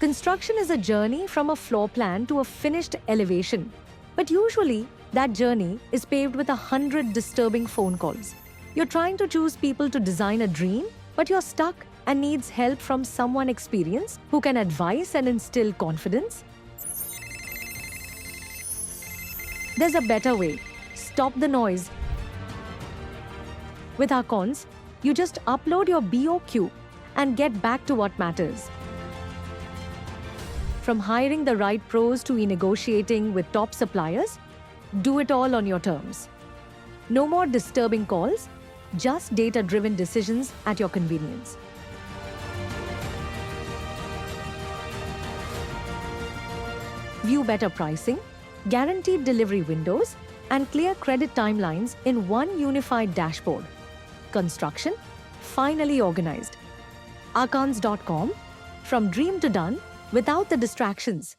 Construction is a journey from a floor plan to a finished elevation. But usually, that journey is paved with 100 disturbing phone calls. You're trying to choose people to design a dream, but you're stuck and needs help from someone experienced who can advise and instill confidence. There's a better way. Stop the noise. With Arqonz, you just upload your BOQ and get back to what matters. From hiring the right pros to negotiating with top suppliers, do it all on your terms. No more disturbing calls, just data-driven decisions at your convenience. View better pricing, guaranteed delivery windows, and clear credit timelines in one unified dashboard. Construction, finally organized. Arqonz.com, from dream to done, without the distractions.